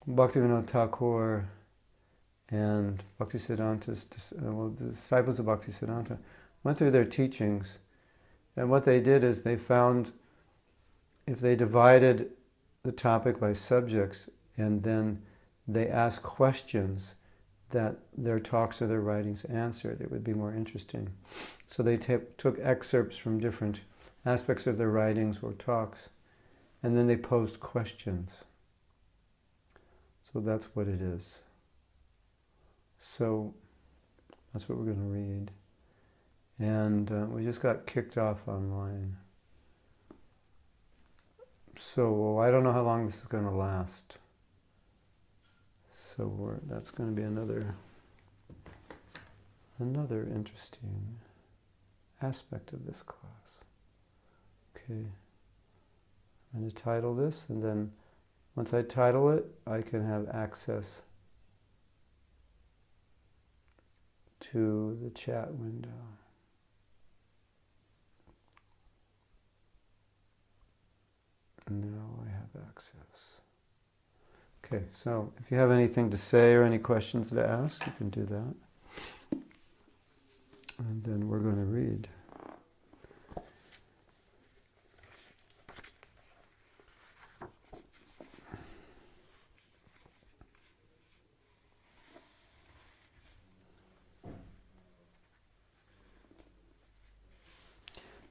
Bhaktivinoda Thakur and Bhaktisiddhanta's, the disciples of Bhaktisiddhanta went through their teachings, and what they did is they found if they divided the topic by subjects and then they asked questions that their talks or their writings answered, it would be more interesting. So they took excerpts from different aspects of their writings or talks, and then they posed questions. So that's what it is. So that's what we're going to read. And we just got kicked off online. So I don't know how long this is going to last. So that's going to be another interesting aspect of this class. Okay. I'm going to title this, and then once I title it, I can have access to the chat window. Now I have access. Okay, so if you have anything to say or any questions to ask, you can do that. And then we're going to read.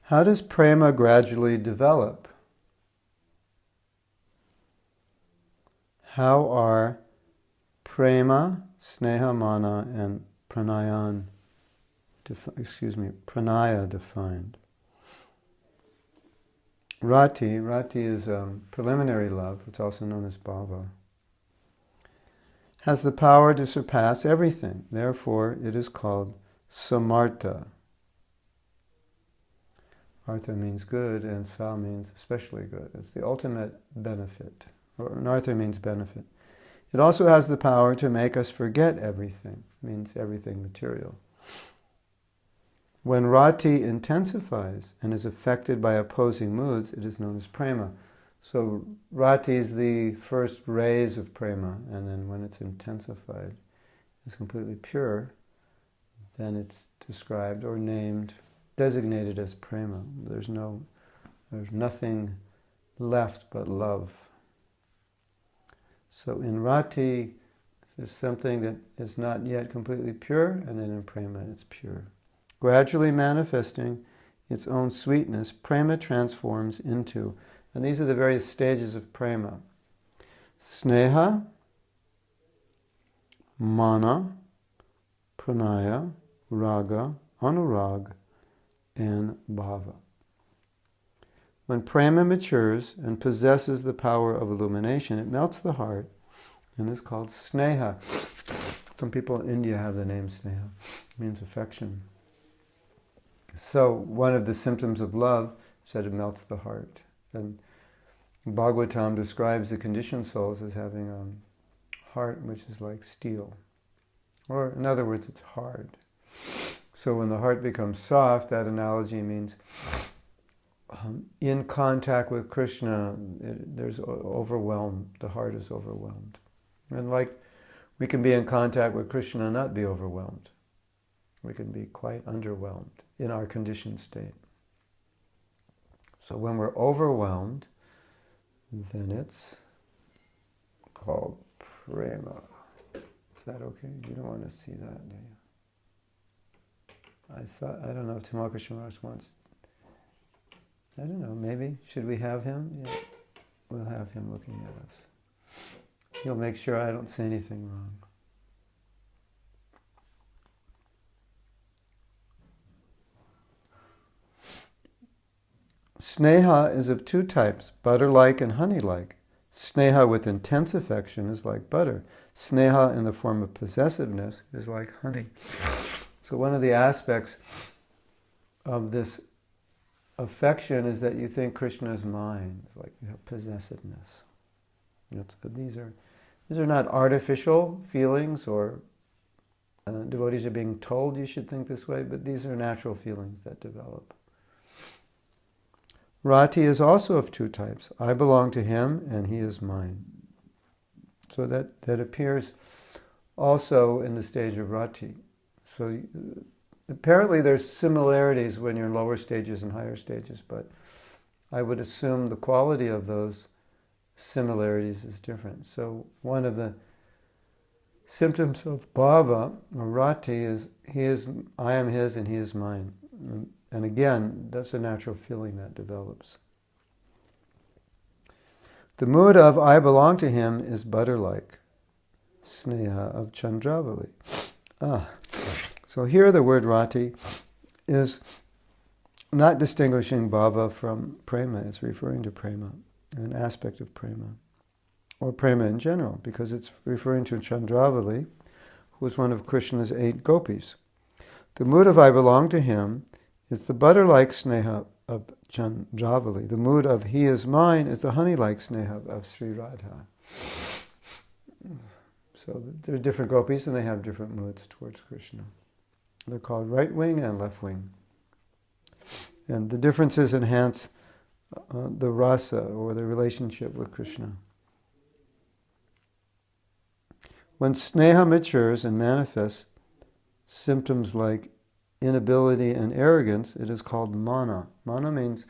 How does prema gradually develop? How are prema, sneha, mana, and pranaya defined? Rati is preliminary love, it's also known as bhava, has the power to surpass everything. Therefore, it is called samartha. Artha means good, and sa means especially good. It's the ultimate benefit. Or anartha means benefit. It also has the power to make us forget everything. It means everything material. When rati intensifies and is affected by opposing moods, it is known as prema. So rati is the first rays of prema, and then when it's intensified, it's completely pure, then it's described or named, designated as prema. There's nothing left but love. So in rati, there's something that is not yet completely pure, and then in prema, it's pure. Gradually manifesting its own sweetness, prema transforms into, and these are the various stages of prema: sneha, mana, pranaya, raga, anurag, and bhava. When prema matures and possesses the power of illumination, it melts the heart and is called sneha. Some people in India have the name sneha. It means affection. So one of the symptoms of love is that it melts the heart. And Bhagavatam describes the conditioned souls as having a heart which is like steel. Or in other words, it's hard. So when the heart becomes soft, that analogy means in contact with Krishna, there's overwhelmed. The heart is overwhelmed. And like we can be in contact with Krishna and not be overwhelmed. We can be quite underwhelmed in our conditioned state. So when we're overwhelmed, then it's called prema. Is that okay? You don't want to see that, do you? I don't know if Tamakar Maharaj wants, I don't know, maybe, should we have him? Yeah, we'll have him looking at us. He'll make sure I don't say anything wrong. Sneha is of two types, butter-like and honey-like. Sneha with intense affection is like butter. Sneha in the form of possessiveness is like honey. So one of the aspects of this affection is that you think Krishna is mine. It's like you have possessiveness. These are not artificial feelings, or devotees are being told you should think this way, but these are natural feelings that develop. Rati is also of two types. I belong to him and he is mine. So that appears also in the stage of rati. So apparently there's similarities when you're in lower stages and higher stages, but I would assume the quality of those similarities is different. So one of the symptoms of bhava, or rati, is I am his and he is mine. And again, that's a natural feeling that develops. The mood of I belong to him is butter-like, sneha of Chandravali. So here the word rati is not distinguishing bhava from prema. It's referring to prema, an aspect of prema, or prema in general, because it's referring to Chandravali, who was one of Krishna's 8 gopis. The mood of I belong to him is the butter-like sneha of Chandravali. The mood of he is mine is the honey-like sneha of Sri Radha. So there are different gopis and they have different moods towards Krishna. They're called right wing and left wing. And the differences enhance the rasa, or the relationship with Krishna. When sneha matures and manifests symptoms like inability and arrogance, it is called mana. Mana means,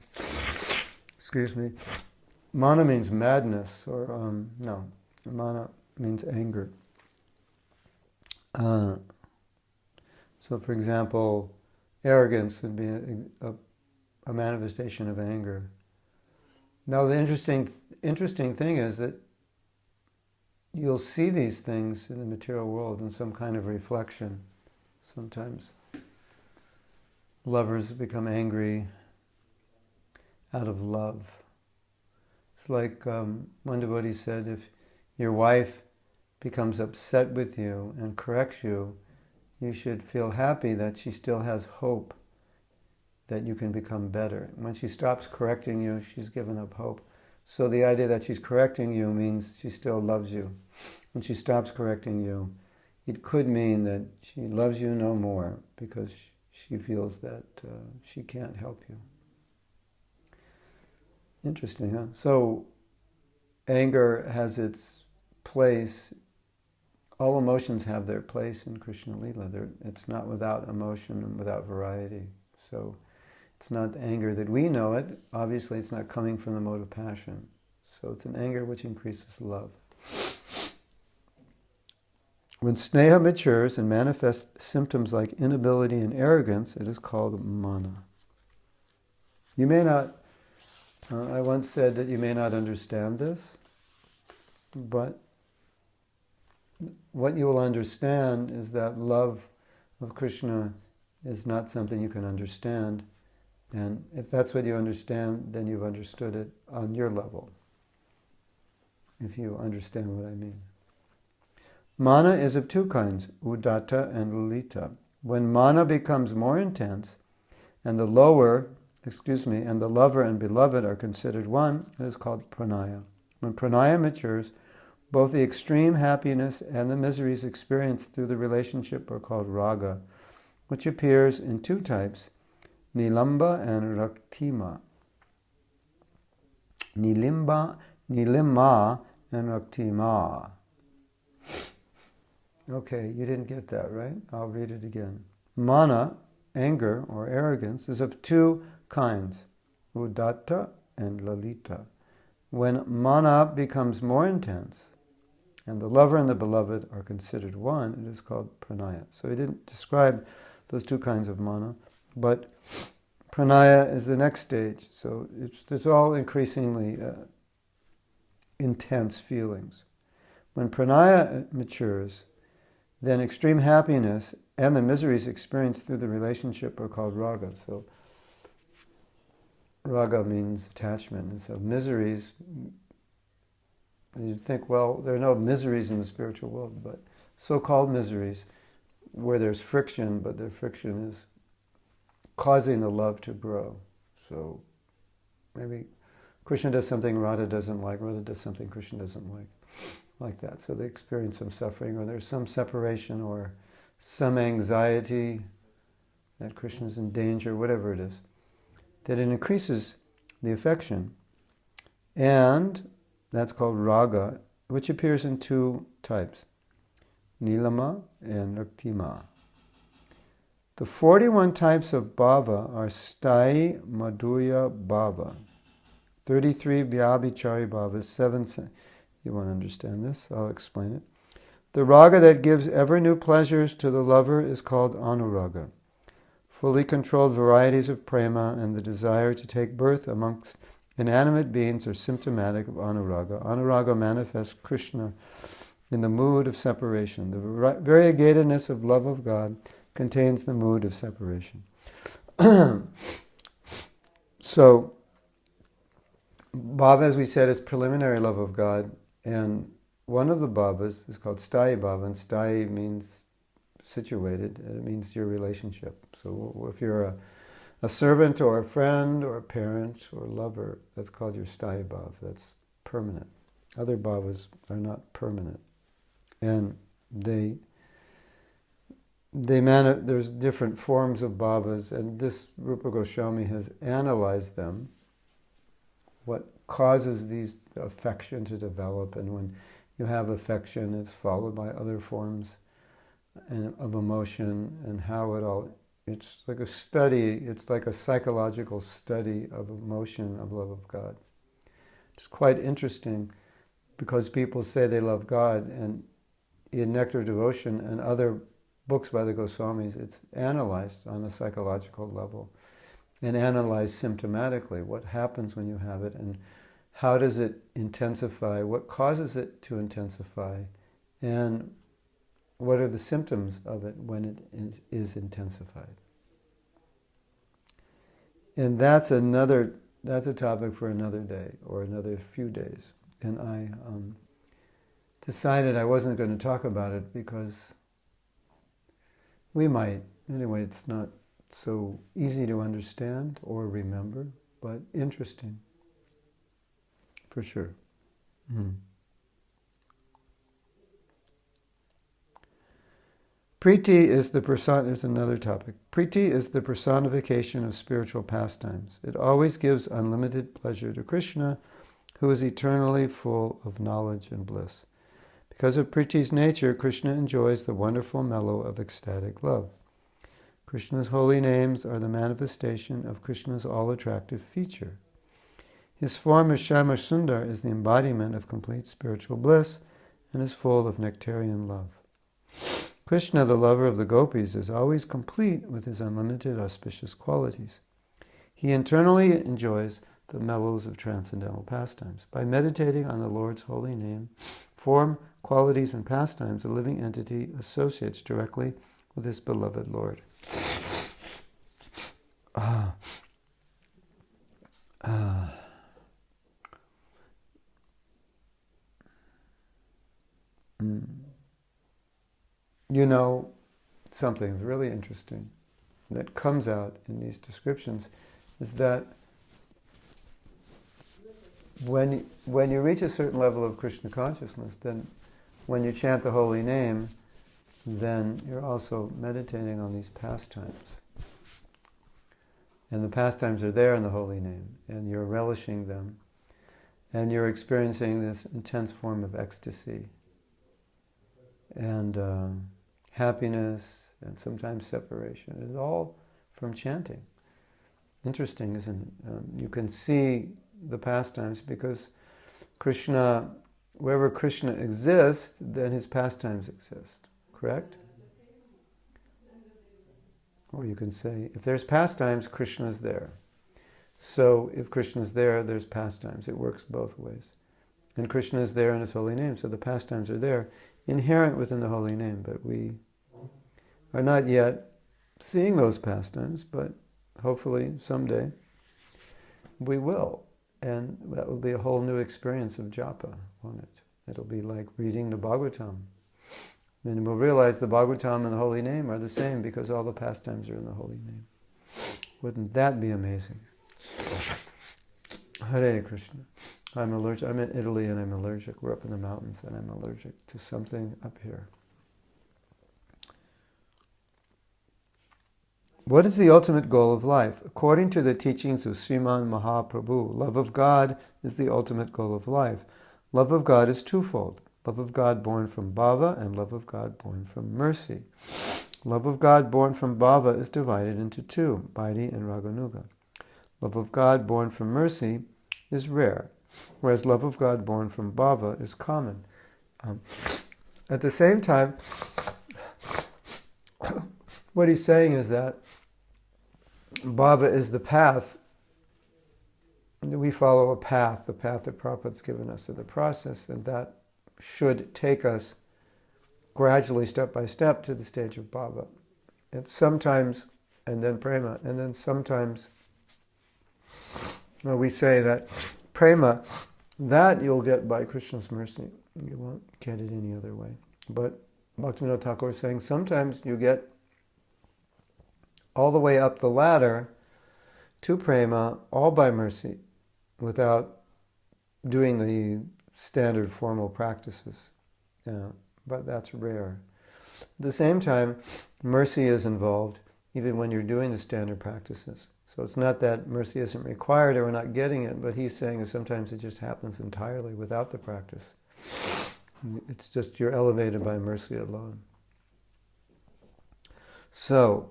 mana means madness, or mana means anger. So for example, arrogance would be a manifestation of anger. Now the interesting thing is that you'll see these things in the material world in some kind of reflection. Sometimes lovers become angry out of love. It's like one devotee said, if your wife becomes upset with you and corrects you, you should feel happy that she still has hope that you can become better. When she stops correcting you, she's given up hope. So the idea that she's correcting you means she still loves you. When she stops correcting you, it could mean that she loves you no more because she feels that she can't help you. Interesting, huh? So anger has its place. All emotions have their place in Krishna Lila. It's not without emotion and without variety. So it's not anger that we know it. Obviously, it's not coming from the mode of passion. So it's an anger which increases love. When sneha matures and manifests symptoms like inability and arrogance, it is called mana. You may not, I once said that you may not understand this, but what you will understand is that love of Krishna is not something you can understand. And if that's what you understand, then you've understood it on your level, if you understand what I mean. Mana is of 2 kinds, udatta and lalita. When mana becomes more intense, and the lover and beloved are considered one, it is called pranaya. When pranaya matures, both the extreme happiness and the miseries experienced through the relationship are called raga, which appears in 2 types, nilamba and raktima. Nilimma and raktima. Okay, you didn't get that, right? I'll read it again. Mana, anger or arrogance, is of 2 kinds, udatta and lalita. When mana becomes more intense, and the lover and the beloved are considered one, it is called pranaya. So he didn't describe those 2 kinds of mana, but pranaya is the next stage. So it's all increasingly intense feelings. When pranaya matures, then extreme happiness and the miseries experienced through the relationship are called raga. So raga means attachment. And so miseries, you'd think, well, there are no miseries in the spiritual world, but so-called miseries where there's friction, but the friction is causing the love to grow. So maybe Krishna does something Radha doesn't like, Radha does something Krishna doesn't like that. So they experience some suffering, or there's some separation, or some anxiety that Krishna's in danger, whatever it is, that it increases the affection. And that's called raga, which appears in two types, Nilama and Raktima. The 41 types of bhava are Sthai Madhurya bhava, 33 Vyabhichari bhavas, 7... You want to understand this? I'll explain it. The raga that gives ever new pleasures to the lover is called anuraga. Fully controlled varieties of prema and the desire to take birth amongst inanimate beings are symptomatic of anuraga. Anuraga manifests Krishna in the mood of separation. The variegatedness of love of God contains the mood of separation. So, bhava, as we said, is preliminary love of God, and one of the bhavas is called sthai bhava, and sthai means situated, and it means your relationship. So if you're a servant or a friend or a parent or a lover, that's called your sthai bhava, that's permanent. Other bhavas are not permanent. And there's different forms of bhavas, and this Rupa Goswami has analyzed them, what causes these affection to develop, and when you have affection, it's followed by other forms of emotion, and how it all, it's like a study, it's like a psychological study of emotion, of love of God. It's quite interesting, because people say they love God, and in Nectar of Devotion and other books by the Goswamis, it's analyzed on a psychological level, and analyzed symptomatically, what happens when you have it, and how does it intensify, what causes it to intensify, and what are the symptoms of it when it is intensified. And that's a topic for another day, or another few days. And I decided I wasn't going to talk about it, because we might, anyway, it's not so easy to understand or remember, but interesting, for sure. Priti is there's another topic. Priti is the personification of spiritual pastimes. It always gives unlimited pleasure to Krishna, who is eternally full of knowledge and bliss. Because of Priti's nature, Krishna enjoys the wonderful mellow of ecstatic love. Krishna's holy names are the manifestation of Krishna's all-attractive feature. His form as Shama Sundar is the embodiment of complete spiritual bliss and is full of nectarian love. Krishna, the lover of the gopis, is always complete with his unlimited auspicious qualities. He internally enjoys the mellows of transcendental pastimes. By meditating on the Lord's holy name, form, qualities, and pastimes, a living entity associates directly with his beloved Lord. You know, something really interesting that comes out in these descriptions is that when you reach a certain level of Krishna consciousness, then when you chant the holy name, then you're also meditating on these pastimes. And the pastimes are there in the holy name, and you're relishing them, and you're experiencing this intense form of ecstasy, and happiness, and sometimes separation. It's all from chanting. Interesting, isn't it? You can see the pastimes because Krishna, wherever Krishna exists, then his pastimes exist. Correct? Or you can say, if there's pastimes, Krishna's there. So if Krishna's there, there's pastimes. It works both ways. And Krishna is there in his holy name, so the pastimes are there, inherent within the holy name, but we are not yet seeing those pastimes, but hopefully someday we will. And that will be a whole new experience of japa, won't it? It'll be like reading the Bhagavatam. And we'll realize the Bhagavatam and the holy name are the same because all the pastimes are in the holy name. Wouldn't that be amazing? Hare Krishna. I'm allergic. I'm in Italy and I'm allergic. We're up in the mountains and I'm allergic to something up here. What is the ultimate goal of life? According to the teachings of Sriman Mahaprabhu, love of God is the ultimate goal of life. Love of God is twofold. Love of God born from bhava and love of God born from mercy. Love of God born from bhava is divided into two, vaidhi and raganuga. Love of God born from mercy is rare, whereas love of God born from bhava is common. At the same time, what he's saying is that bhava is the path. We follow a path, the path that Prabhupada's given us of the process, and that should take us gradually, step by step, to the stage of bhava. And sometimes, and then prema, and then sometimes we say that prema, that you'll get by Krishna's mercy. You won't get it any other way. But Bhaktivinoda Thakur is saying sometimes you get all the way up the ladder to prema, all by mercy, without doing the standard formal practices. But that's rare. At the same time, mercy is involved even when you're doing the standard practices. So it's not that mercy isn't required or we're not getting it, but he's saying that sometimes it just happens entirely without the practice. It's just you're elevated by mercy alone. So,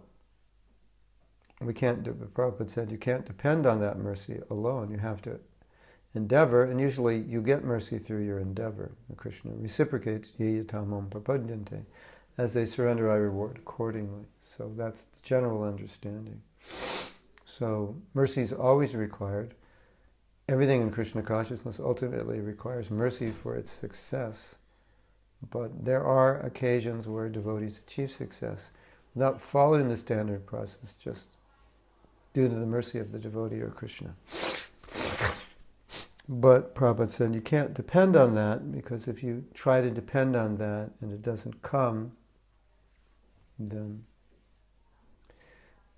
we can't do, Prabhupada said, you can't depend on that mercy alone. You have to endeavor, and usually you get mercy through your endeavor. Krishna reciprocates, ye yatamam prapadyante. As they surrender, I reward accordingly. So that's the general understanding. So mercy is always required. Everything in Krishna consciousness ultimately requires mercy for its success. But there are occasions where devotees achieve success without following the standard process, just due to the mercy of the devotee or Krishna. But Prabhupada said you can't depend on that, because if you try to depend on that and it doesn't come, then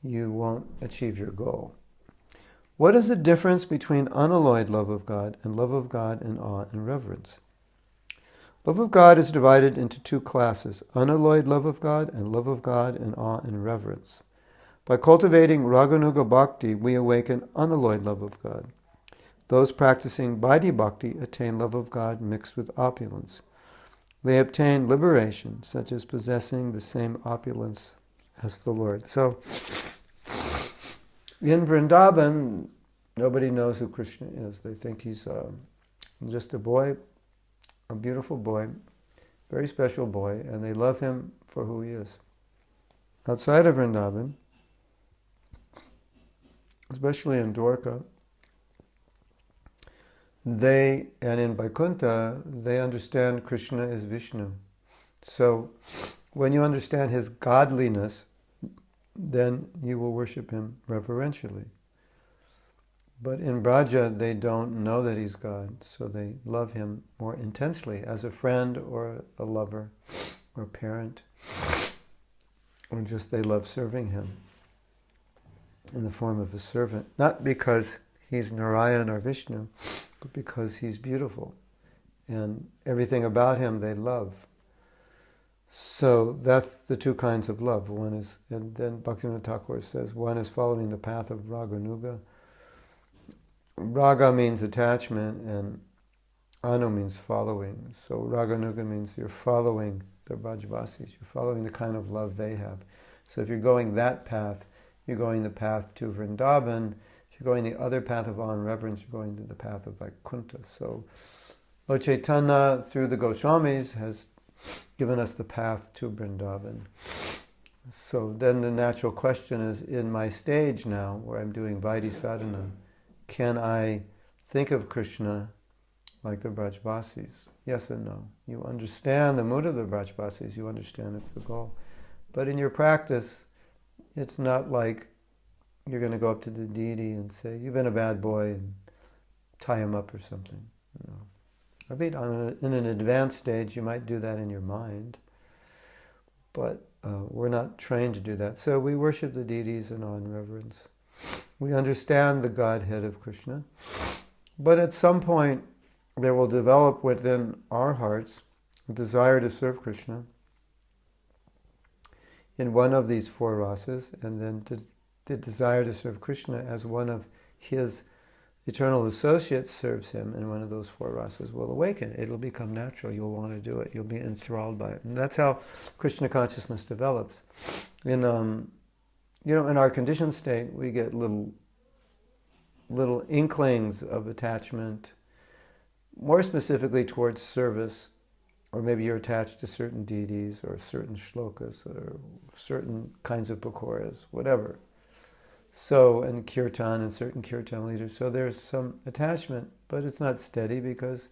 you won't achieve your goal. What is the difference between unalloyed love of God and love of God in awe and reverence? Love of God is divided into two classes, unalloyed love of God and love of God in awe and reverence. By cultivating Raganuga Bhakti, we awaken unalloyed love of God. Those practicing Vaidhi Bhakti attain love of God mixed with opulence. They obtain liberation, such as possessing the same opulence as the Lord. So, in Vrindavan, nobody knows who Krishna is. They think he's just a boy, a beautiful boy, very special boy, and they love him for who he is. Outside of Vrindavan, especially in Dwarka, and in Vaikuntha, they understand Krishna is Vishnu. So when you understand his godliness, then you will worship him reverentially. But in Braja, they don't know that he's God, so they love him more intensely as a friend or a lover or parent, or just they love serving him in the form of a servant. Not because he's Narayan or Vishnu, but because he's beautiful. And everything about him they love. So that's the two kinds of love. One is, and then Bhaktivinoda Thakur says, one is following the path of Raganuga. Raga means attachment, and Anu means following. So Raganuga means you're following the Brajvasis, you're following the kind of love they have. So if you're going that path, you're going the path to Vrindavan. If you're going the other path of awe and reverence, you're going to the path of Vaikuntha. So Lord Chaitanya, through the Goswamis, has given us the path to Vrindavan. So then the natural question is, in my stage now, where I'm doing Vaidhi Sadhana, can I think of Krishna like the Brajvasis? Yes and no. You understand the mood of the Brajvasis, you understand it's the goal. But in your practice, it's not like you're going to go up to the deity and say, you've been a bad boy, and tie him up or something. No. I mean, in an advanced stage, you might do that in your mind, but we're not trained to do that. So we worship the deities in awe and reverence. We understand the Godhead of Krishna, but at some point there will develop within our hearts a desire to serve Krishna in one of these four rasas, and then the desire to serve Krishna as one of his eternal associate serves him, and one of those four rasas will awaken. It'll become natural. You'll want to do it. You'll be enthralled by it. And that's how Krishna consciousness develops. In in our conditioned state, we get little inklings of attachment, more specifically towards service, or maybe you're attached to certain deities or certain shlokas or certain kinds of pakoras, whatever. So, and kirtan and certain kirtan leaders. So there's some attachment, but it's not steady, because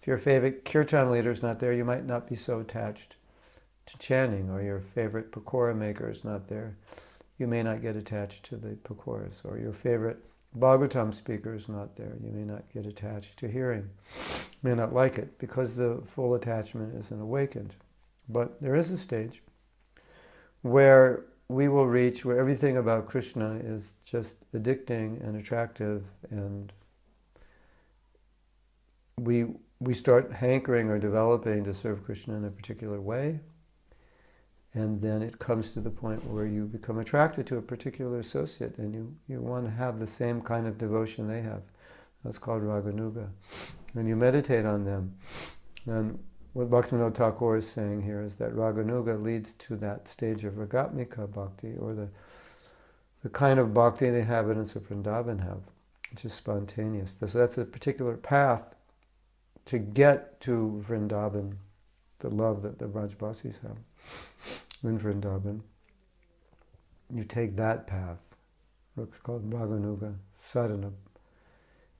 if your favorite kirtan leader is not there, you might not be so attached to chanting, or your favorite pakora maker is not there, you may not get attached to the pakoras, or your favorite Bhagavatam speaker is not there, you may not get attached to hearing, you may not like it, because the full attachment isn't awakened. But there is a stage where we will reach where everything about Krishna is just addicting and attractive, and we start hankering or developing to serve Krishna in a particular way, and then it comes to the point where you become attracted to a particular associate, and you want to have the same kind of devotion they have. That's called raganuga. And you meditate on them. And what Bhaktivod Thakur is saying here is that raganuga leads to that stage of ragatmika bhakti, or the kind of bhakti the inhabitants of Vrindavan have, which is spontaneous. So that's a particular path to get to Vrindavan, the love that the Brajbasis have in Vrindavan. You take that path. It's called raganuga sadhana.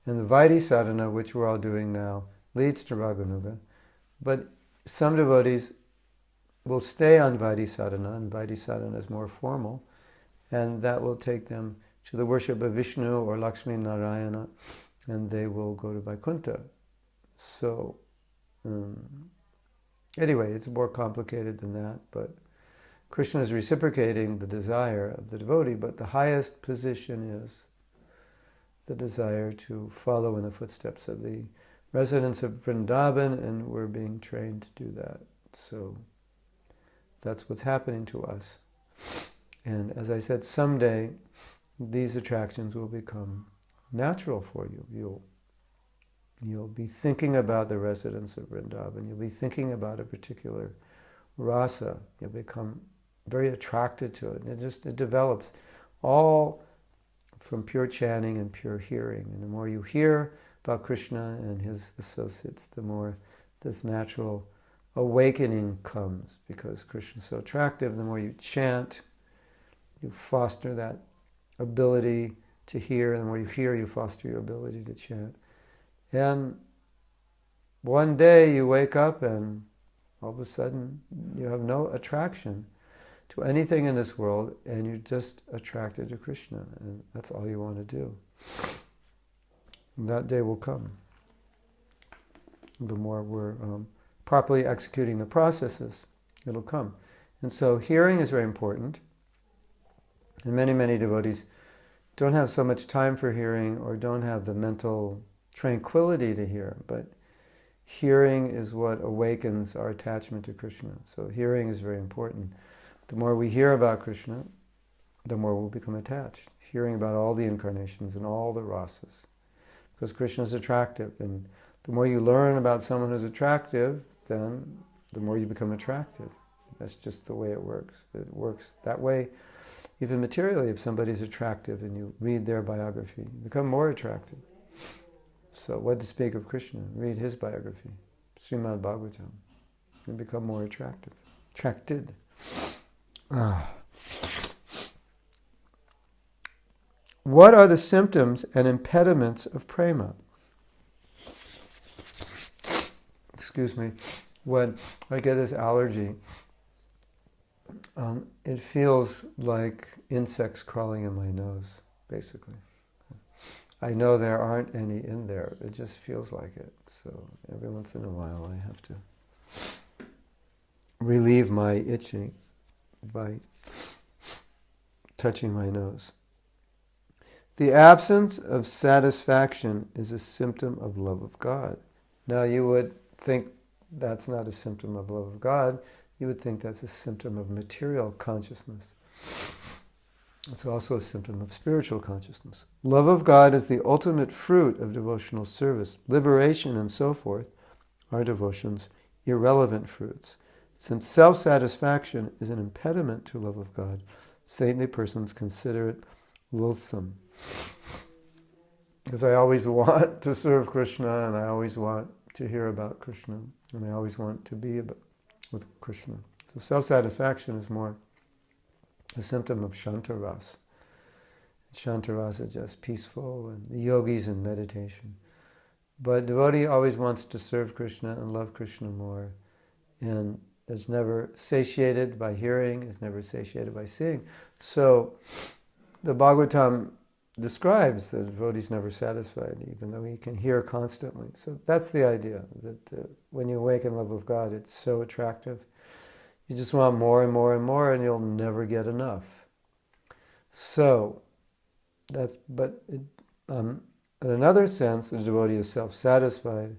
And the Vaidhi sadhana, which we're all doing now, leads to raganuga. But some devotees will stay on Vaidhi sadhana, and Vaidhi sadhana is more formal, and that will take them to the worship of Vishnu or Lakshmi Narayana, and they will go to Vaikuntha. So, anyway, it's more complicated than that, but Krishna is reciprocating the desire of the devotee, but the highest position is the desire to follow in the footsteps of the residents of Vrindavan, and we're being trained to do that. So that's what's happening to us. And as I said, someday these attractions will become natural for you. You'll be thinking about the residents of Vrindavan. You'll be thinking about a particular rasa. You'll become very attracted to it. And it develops all from pure chanting and pure hearing. And the more you hear about Krishna and his associates, the more this natural awakening comes, because Krishna is so attractive. The more you chant, you foster that ability to hear. The more you hear, you foster your ability to chant. And one day you wake up and all of a sudden you have no attraction to anything in this world, and you're just attracted to Krishna, and that's all you want to do. And that day will come. The more we're properly executing the processes, it'll come. And so hearing is very important. And many devotees don't have so much time for hearing, or don't have the mental tranquility to hear, but hearing is what awakens our attachment to Krishna. So hearing is very important. The more we hear about Krishna, the more we'll become attached. Hearing about all the incarnations and all the rasas. Because Krishna is attractive, and the more you learn about someone who's attractive, then the more you become attracted. That's just the way it works. It works that way. Even materially, if somebody's attractive and you read their biography, you become more attracted. So what to speak of Krishna? Read his biography, Srimad Bhagavatam, and become more attracted. What are the symptoms and impediments of prema? Excuse me. When I get this allergy, it feels like insects crawling in my nose, basically. I know there aren't any in there. It just feels like it. So every once in a while I have to relieve my itching by touching my nose. The absence of satisfaction is a symptom of love of God. Now you would think that's not a symptom of love of God. You would think that's a symptom of material consciousness. It's also a symptom of spiritual consciousness. Love of God is the ultimate fruit of devotional service. Liberation and so forth are devotion's irrelevant fruits. Since self-satisfaction is an impediment to love of God, saintly persons consider it loathsome. Because I always want to serve Krishna, and I always want to hear about Krishna, and I always want to be with Krishna. So self-satisfaction is more a symptom of Shantaras. Shantaras is just peaceful, and the yogis in meditation. But devotee always wants to serve Krishna and love Krishna more, and is never satiated by hearing, is never satiated by seeing. So the Bhagavatam describes that the devotee is never satisfied, even though he can hear constantly. So that's the idea, that when you awaken love of God, it's so attractive. You just want more and more and more, and you'll never get enough. So, in another sense, the devotee is self-satisfied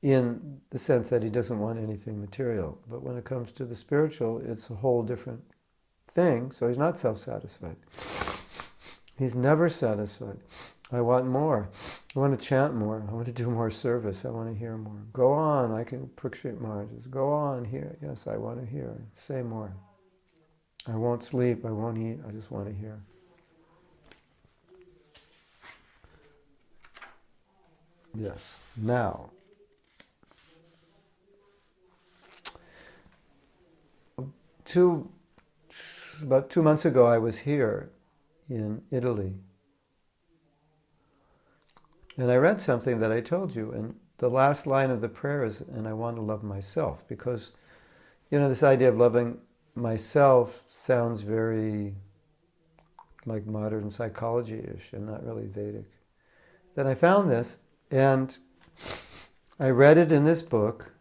in the sense that he doesn't want anything material. But when it comes to the spiritual, it's a whole different thing, so he's not self-satisfied. He's never satisfied. I want more. I want to chant more. I want to do more service. I want to hear more. Go on, I can Prakshit Maharaj. Go on, hear. Yes, I want to hear. Say more. I won't sleep. I won't eat. I just want to hear. Yes. Now, about 2 months ago, I was here in Italy. And I read something that I told you, and the last line of the prayer is, and I want to love myself, because, this idea of loving myself sounds very like modern psychology-ish and not really Vedic. Then I found this, and I read it in this book,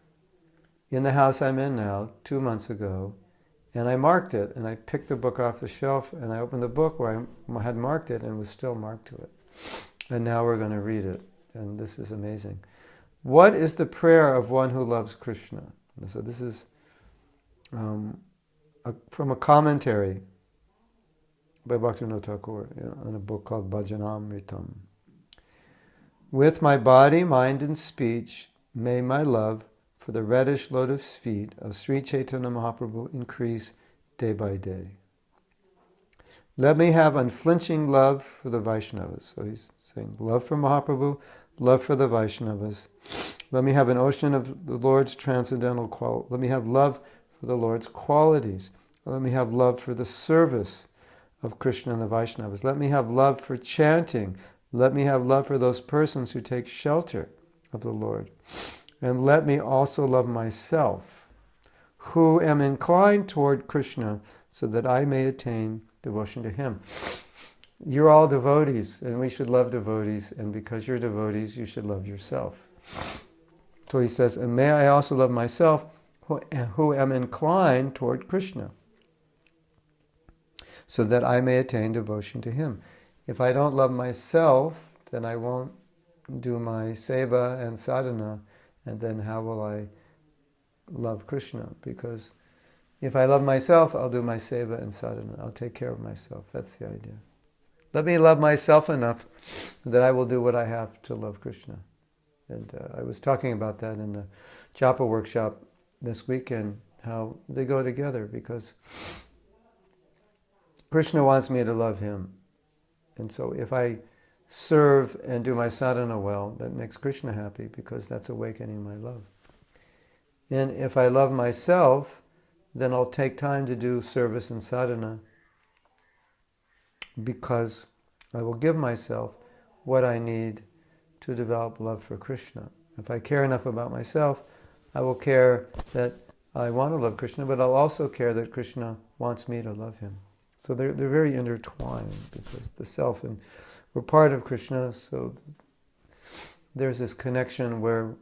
in the house I'm in now, 2 months ago, and I marked it, and I picked the book off the shelf, and I opened the book where I had marked it, and it was still marked to it. And now we're going to read it, and this is amazing. What is the prayer of one who loves Krishna? And so this is from a commentary by Bhaktivod Thakur on a book called Bhajanamritam. With my body, mind, and speech, may my love for the reddish lotus feet of Sri Chaitanya Mahaprabhu increase day by day. Let me have unflinching love for the Vaishnavas. So he's saying love for Mahaprabhu, love for the Vaishnavas. Let me have an ocean of the Lord's transcendental qualities. Let me have love for the Lord's qualities. Let me have love for the service of Krishna and the Vaishnavas. Let me have love for chanting. Let me have love for those persons who take shelter of the Lord. And let me also love myself, who am inclined toward Krishna, so that I may attain devotion to Him. You're all devotees, and we should love devotees, and because you're devotees, you should love yourself. So he says, and may I also love myself, who am inclined toward Krishna, so that I may attain devotion to Him. If I don't love myself, then I won't do my seva and sadhana, and then how will I love Krishna? Because if I love myself, I'll do my seva and sadhana. I'll take care of myself. That's the idea. Let me love myself enough that I will do what I have to love Krishna. And I was talking about that in the Japa workshop this weekend, how they go together, because Krishna wants me to love Him. And so if I serve and do my sadhana well, that makes Krishna happy, because that's awakening my love. And if I love myself, then I'll take time to do service and sadhana, because I will give myself what I need to develop love for Krishna. If I care enough about myself, I will care that I want to love Krishna, but I'll also care that Krishna wants me to love Him. So they're very intertwined, because the self and we're part of Krishna, so there's this connection where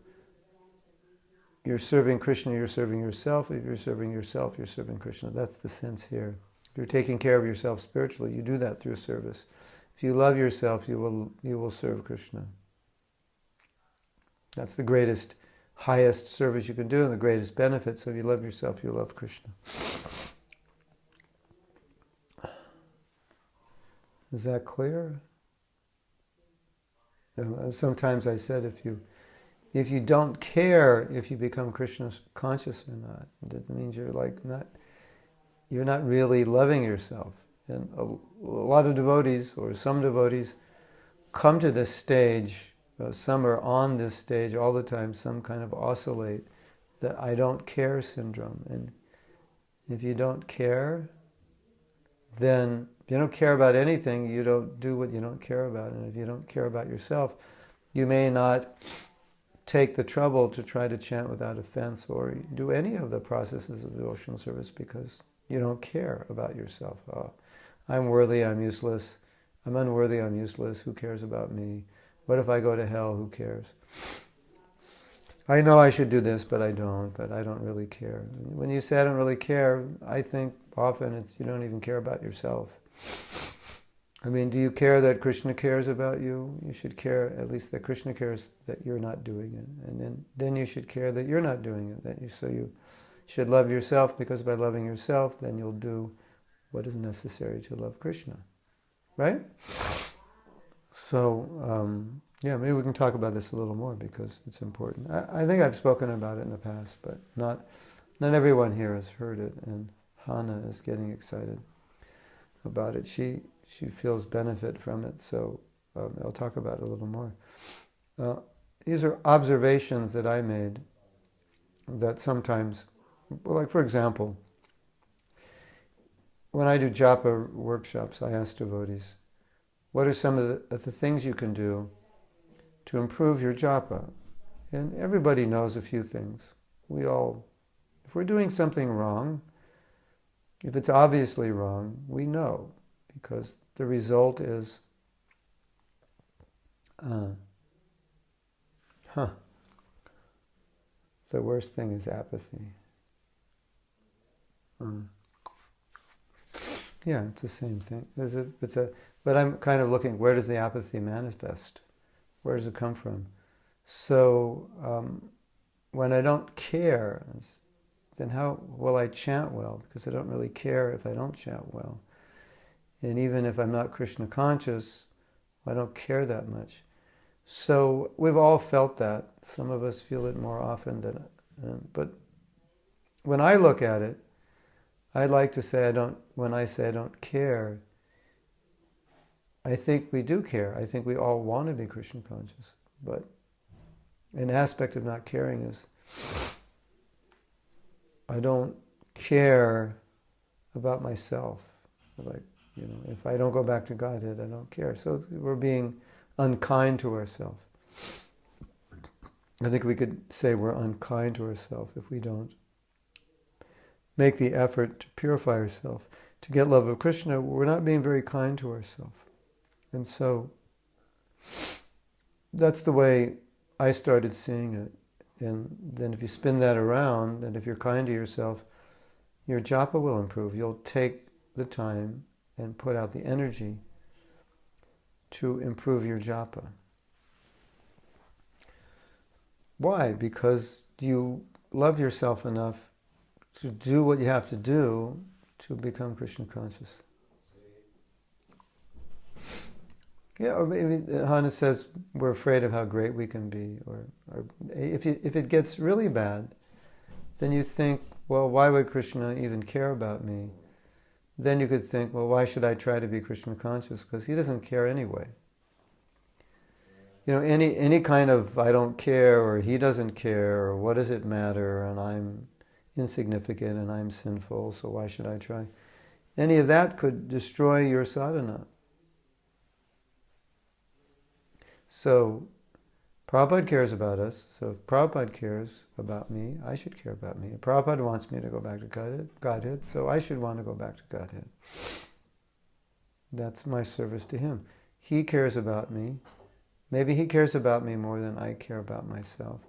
you're serving Krishna, you're serving yourself. If you're serving yourself, you're serving Krishna. That's the sense here. If you're taking care of yourself spiritually, you do that through service. If you love yourself, you will serve Krishna. That's the greatest, highest service you can do, and the greatest benefit. So if you love yourself, you love Krishna. Is that clear? Sometimes I said if you don't care if you become Krishna conscious or not, that means you're not really loving yourself. And a lot of devotees, or some devotees, come to this stage. Some are on this stage all the time. Some kind of oscillate the I don't care syndrome. And if you don't care, then if you don't care about anything, you don't do what you don't care about. And if you don't care about yourself, you may not take the trouble to try to chant without offense or do any of the processes of devotional service because you don't care about yourself. Oh, I'm worthy, I'm useless. I'm unworthy, I'm useless. Who cares about me? What if I go to hell? Who cares? I know I should do this, but I don't really care. When you say I don't really care, I think often it's you don't even care about yourself. I mean, do you care that Krishna cares about you? You should care at least that Krishna cares that you're not doing it. And then you should care that you're not doing it. So you should love yourself, because by loving yourself, then you'll do what is necessary to love Krishna. Right? So, yeah, maybe we can talk about this a little more because it's important. I think I've spoken about it in the past, but not everyone here has heard it, and Hannah is getting excited about it. She feels benefit from it, so I'll talk about it a little more. These are observations that I made that sometimes, like for example, when I do japa workshops, I ask devotees, what are some of the things you can do to improve your japa? And everybody knows a few things. If we're doing something wrong, if it's obviously wrong, we know, because the result is, the worst thing is apathy. Yeah, it's the same thing. But I'm kind of looking, where does the apathy manifest? Where does it come from? So when I don't care, then how will I chant well? Because I don't really care if I don't chant well. And even if I'm not Krishna conscious, I don't care that much. So we've all felt that. Some of us feel it more often than, but when I look at it, I'd like to say when I say I don't care, I think we do care. I think we all want to be Krishna conscious. But an aspect of not caring is I don't care about myself. Like, if I don't go back to Godhead, I don't care. So we're being unkind to ourselves. I think we could say we're unkind to ourselves if we don't make the effort to purify ourselves. To get love of Krishna, we're not being very kind to ourselves. And so that's the way I started seeing it. And then if you spin that around, and if you're kind to yourself, your japa will improve. You'll take the time and put out the energy to improve your japa. Why? Because you love yourself enough to do what you have to do to become Krishna conscious. Yeah, or maybe Hannah says we're afraid of how great we can be, or if it gets really bad, then you think, well, why would Krishna even care about me? Then you could think, well, why should I try to be Krishna conscious? Because he doesn't care anyway. Any kind of I don't care, or he doesn't care, or what does it matter, and I'm insignificant and I'm sinful, so why should I try? Any of that could destroy your sadhana. So Prabhupada cares about us, so if Prabhupada cares about me, I should care about me. If Prabhupada wants me to go back to Godhead, so I should want to go back to Godhead. That's my service to him. He cares about me. Maybe he cares about me more than I care about myself.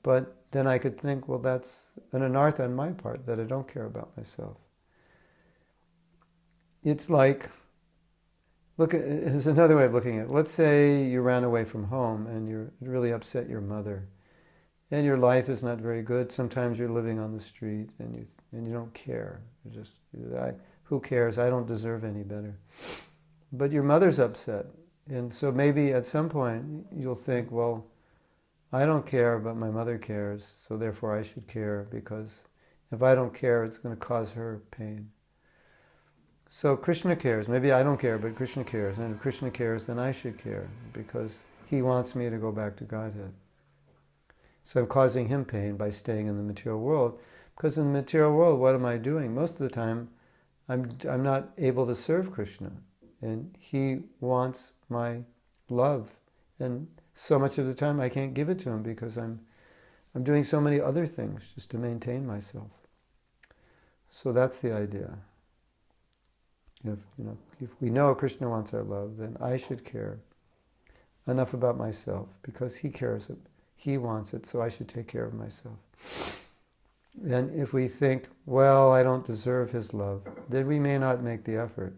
But then I could think, well, that's an anartha on my part, that I don't care about myself. It's like, there's another way of looking at it. Let's say you ran away from home and you really upset your mother. And your life is not very good. Sometimes you're living on the street and you don't care. Who cares? I don't deserve any better. but your mother's upset. And so maybe at some point you'll think, well, I don't care, but my mother cares, so therefore I should care, because if I don't care, it's going to cause her pain. So Krishna cares. Maybe I don't care, but Krishna cares. And if Krishna cares, then I should care, because he wants me to go back to Godhead. So I'm causing him pain by staying in the material world, because in the material world, what am I doing? Most of the time, I'm not able to serve Krishna, and he wants my love, and so much of the time I can't give it to him because I'm doing so many other things just to maintain myself. So that's the idea. If we know Krishna wants our love, then I should care enough about myself because he cares it. He wants it, so I should take care of myself. And if we think, well, I don't deserve his love, then we may not make the effort.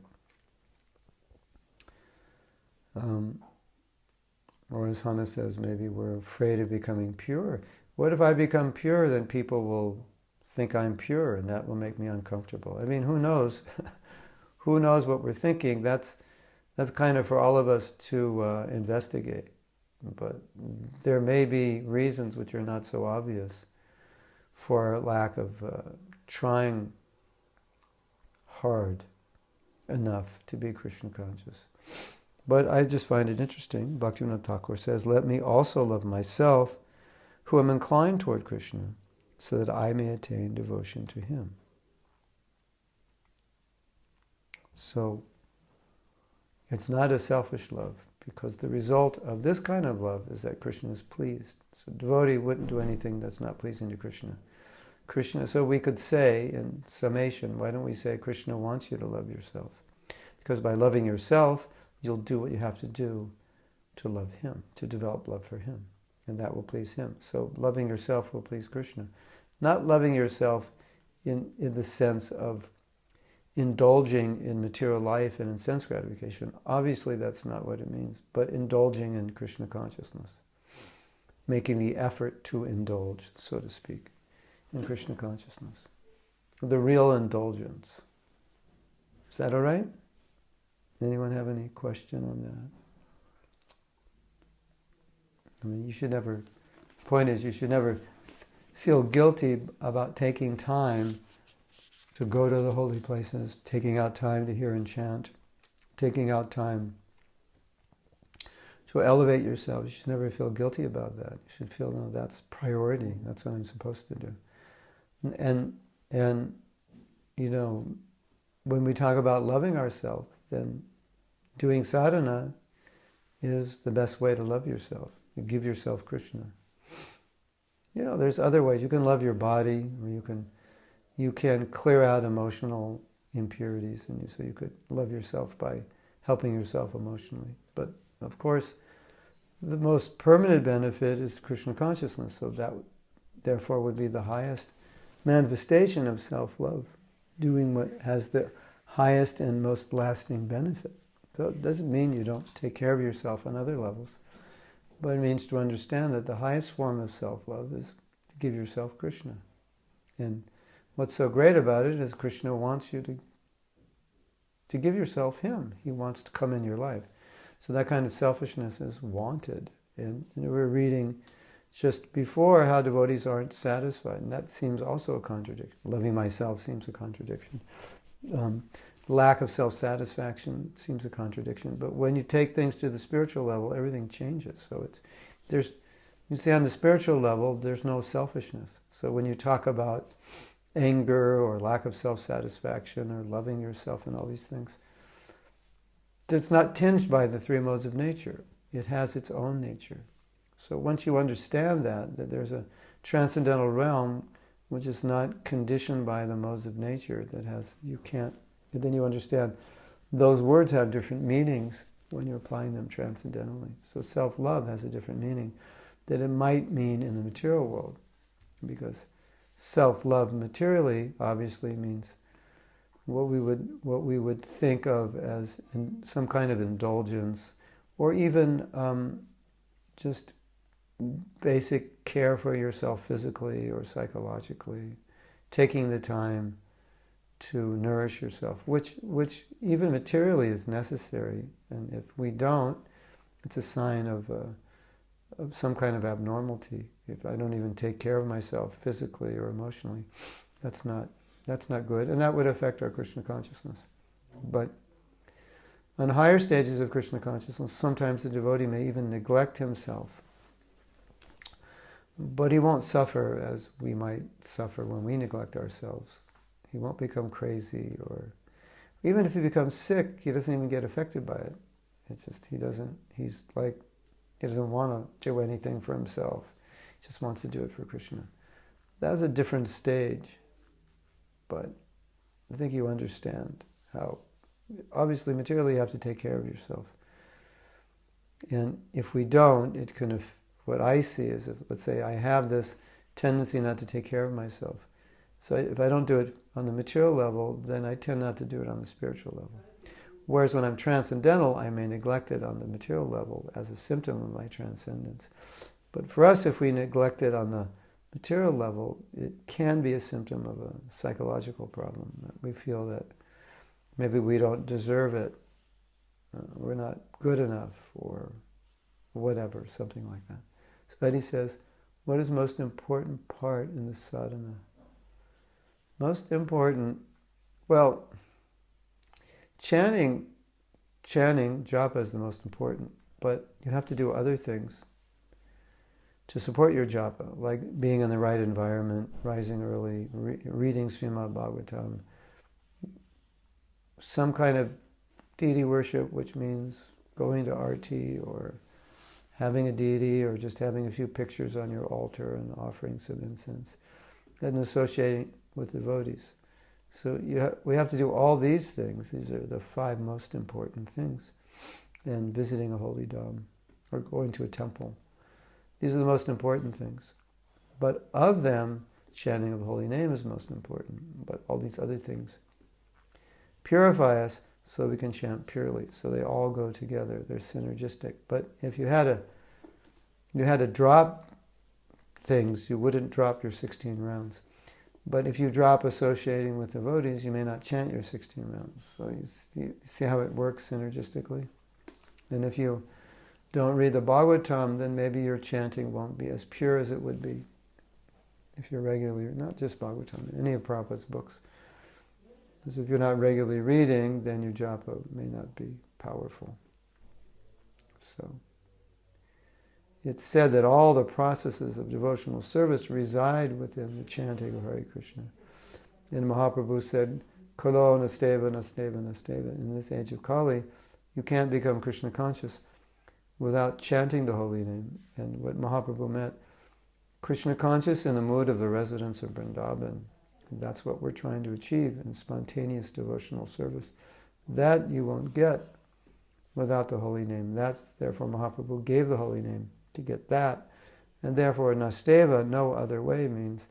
Or as Hannah says, maybe we're afraid of becoming pure. What if I become pure, then people will think I'm pure, and that will make me uncomfortable. I mean, who knows? Who knows what we're thinking? That's kind of for all of us to investigate. But there may be reasons which are not so obvious for lack of trying hard enough to be Krishna conscious. But I just find it interesting. Bhaktivinoda Thakur says, let me also love myself, who am inclined toward Krishna, so that I may attain devotion to him. So it's not a selfish love, because the result of this kind of love is that Krishna is pleased. So a devotee wouldn't do anything that's not pleasing to Krishna. So we could say, in summation, why don't we say Krishna wants you to love yourself? Because by loving yourself, you'll do what you have to do to love him, to develop love for him. And that will please him. So loving yourself will please Krishna. Not loving yourself in the sense of indulging in material life and in sense gratification. Obviously that's not what it means. But indulging in Krishna consciousness. Making the effort to indulge, so to speak, in Krishna consciousness. The real indulgence. Is that all right? Anyone have any question on that? I mean, the point is, you should never feel guilty about taking time to go to the holy places, taking out time to hear and chant, taking out time to elevate yourself. You should never feel guilty about that. You should feel, no, that's priority. That's what I'm supposed to do. And when we talk about loving ourselves, then doing sadhana is the best way to love yourself. You give yourself Krishna. There's other ways. You can love your body, or you can clear out emotional impurities, and so you could love yourself by helping yourself emotionally. But of course, the most permanent benefit is Krishna consciousness. So that, therefore, would be the highest manifestation of self-love, doing what has the highest and most lasting benefit. So it doesn't mean you don't take care of yourself on other levels, but it means to understand that the highest form of self-love is to give yourself Krishna. And what's so great about it is Krishna wants you to give yourself him. He wants to come in your life. So that kind of selfishness is wanted. And we're reading just before how devotees aren't satisfied, and that seems also a contradiction. Loving myself seems a contradiction. Lack of self-satisfaction seems a contradiction. But when you take things to the spiritual level, everything changes. So you see, on the spiritual level, there's no selfishness. So when you talk about anger or lack of self-satisfaction or loving yourself and all these things, it's not tinged by the three modes of nature. It has its own nature. So once you understand that there's a transcendental realm which is not conditioned by the modes of nature, then you understand those words have different meanings when you're applying them transcendentally. So self-love has a different meaning that it might mean in the material world, because self-love materially obviously means what we would think of as some kind of indulgence, or even just basic care for yourself physically or psychologically, taking the time to nourish yourself, which even materially is necessary. And if we don't, it's a sign of some kind of abnormality. If I don't even take care of myself physically or emotionally, that's not good, and that would affect our Krishna consciousness. But on higher stages of Krishna consciousness, sometimes the devotee may even neglect himself. But he won't suffer as we might suffer when we neglect ourselves. He won't become crazy, or even if he becomes sick, he doesn't even get affected by it. It's just he doesn't want to do anything for himself. He just wants to do it for Krishna. That's a different stage. But I think you understand how, obviously materially you have to take care of yourself. And if we don't, it kind of, what I see is, if, let's say I have this tendency not to take care of myself. So if I don't do it on the material level, then I tend not to do it on the spiritual level. Whereas when I'm transcendental, I may neglect it on the material level as a symptom of my transcendence. But for us, if we neglect it on the material level, it can be a symptom of a psychological problem. We feel that maybe we don't deserve it, we're not good enough, or whatever, something like that. So Betty says, what is most important part in the sadhana? Most important, well, chanting, japa is the most important, but you have to do other things to support your japa, like being in the right environment, rising early, reading Srimad Bhagavatam, some kind of deity worship, which means going to arti, or having a deity, or just having a few pictures on your altar and offering some incense, and associating with devotees. So we have to do all these things. These are the 5 most important things. And visiting a holy dham, or going to a temple. These are the most important things. But of them, chanting of the holy name is most important. But all these other things purify us so we can chant purely. So they all go together. They're synergistic. But if you had to drop things, you wouldn't drop your 16 rounds. But if you drop associating with devotees, you may not chant your 16 rounds. So you see how it works synergistically? And if you don't read the Bhagavatam, then maybe your chanting won't be as pure as it would be if you're regularly, not just Bhagavatam, any of Prabhupada's books. Because if you're not regularly reading, then your japa may not be powerful. So it's said that all the processes of devotional service reside within the chanting of Hare Krishna. And Mahaprabhu said, Kalo nasteva, nasteva, nasteva. In this age of Kali, you can't become Krishna conscious without chanting the holy name. And what Mahaprabhu meant, Krishna conscious in the mood of the residents of Vrindavan. And that's what we're trying to achieve in spontaneous devotional service. That you won't get without the holy name. Therefore Mahaprabhu gave the holy name to get that. And therefore nasteva, no other way, means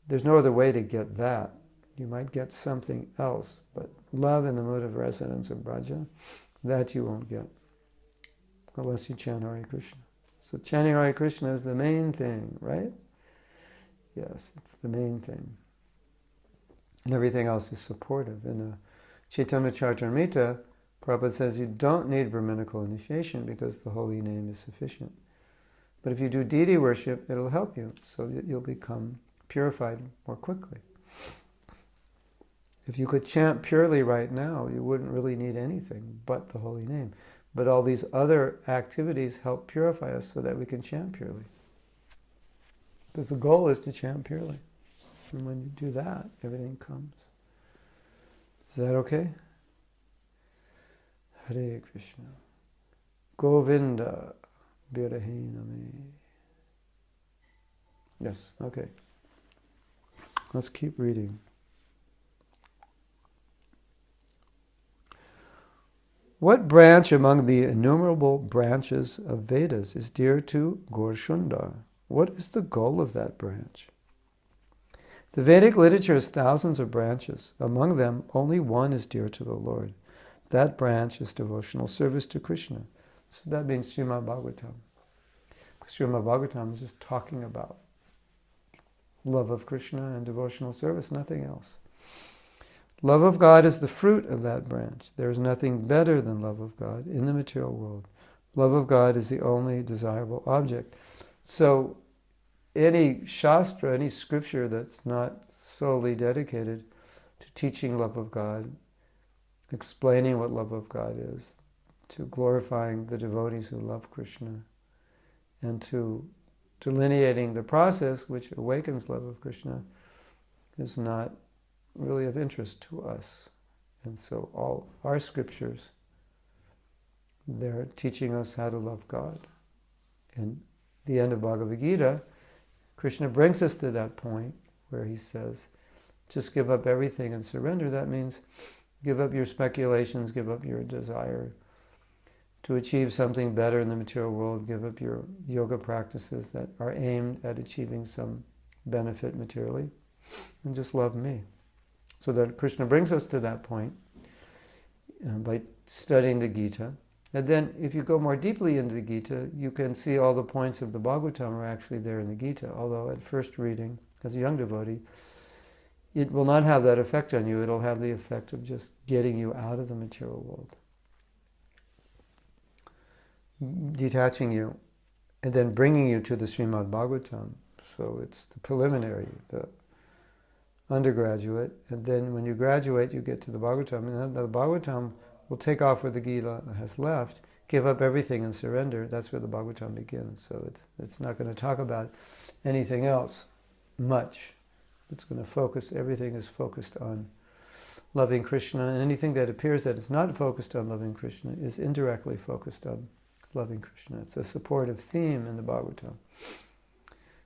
there's no other way to get that. You might get something else, but love in the mood of residence of Braja, that you won't get unless you chant Hare Krishna. So chanting Hare Krishna is the main thing, right? Yes, it's the main thing. And everything else is supportive. In Chaitanya Charitamrita, Prabhupada says you don't need Brahminical initiation because the holy name is sufficient. But if you do deity worship, it'll help you so that you'll become purified more quickly. If you could chant purely right now, you wouldn't really need anything but the holy name. But all these other activities help purify us so that we can chant purely. Because the goal is to chant purely. And when you do that, everything comes. Is that okay? Hare Krishna. Govinda Virahiname. Yes, okay. Let's keep reading. What branch among the innumerable branches of Vedas is dear to Gaur-Sundar? What is the goal of that branch? The Vedic literature has thousands of branches. Among them, only one is dear to the Lord. That branch is devotional service to Krishna. So that means Srimad Bhagavatam. Srimad Bhagavatam is just talking about love of Krishna and devotional service, nothing else. Love of God is the fruit of that branch. There is nothing better than love of God in the material world. Love of God is the only desirable object. So any shastra, any scripture that's not solely dedicated to teaching love of God, explaining what love of God is, to glorifying the devotees who love Krishna, and to delineating the process which awakens love of Krishna, is not really of interest to us. And so all our scriptures, they're teaching us how to love God. And the end of Bhagavad Gita, Krishna brings us to that point where he says, just give up everything and surrender. That means give up your speculations, give up your desire to achieve something better in the material world, give up your yoga practices that are aimed at achieving some benefit materially, and just love me. So that Krishna brings us to that point by studying the Gita. And then if you go more deeply into the Gita, you can see all the points of the Bhagavatam are actually there in the Gita, although at first reading, as a young devotee, it will not have that effect on you. It'll have the effect of just getting you out of the material world, detaching you, and then bringing you to the Srimad Bhagavatam. So it's the preliminary, the undergraduate, and then when you graduate, you get to the Bhagavatam, and then the Bhagavatam will take off where the Gita has left, give up everything and surrender. That's where the Bhagavatam begins. So it's not going to talk about anything else much. It's going to focus, everything is focused on loving Krishna, and anything that appears that it's not focused on loving Krishna is indirectly focused on loving Krishna. It's a supportive theme in the Bhagavatam.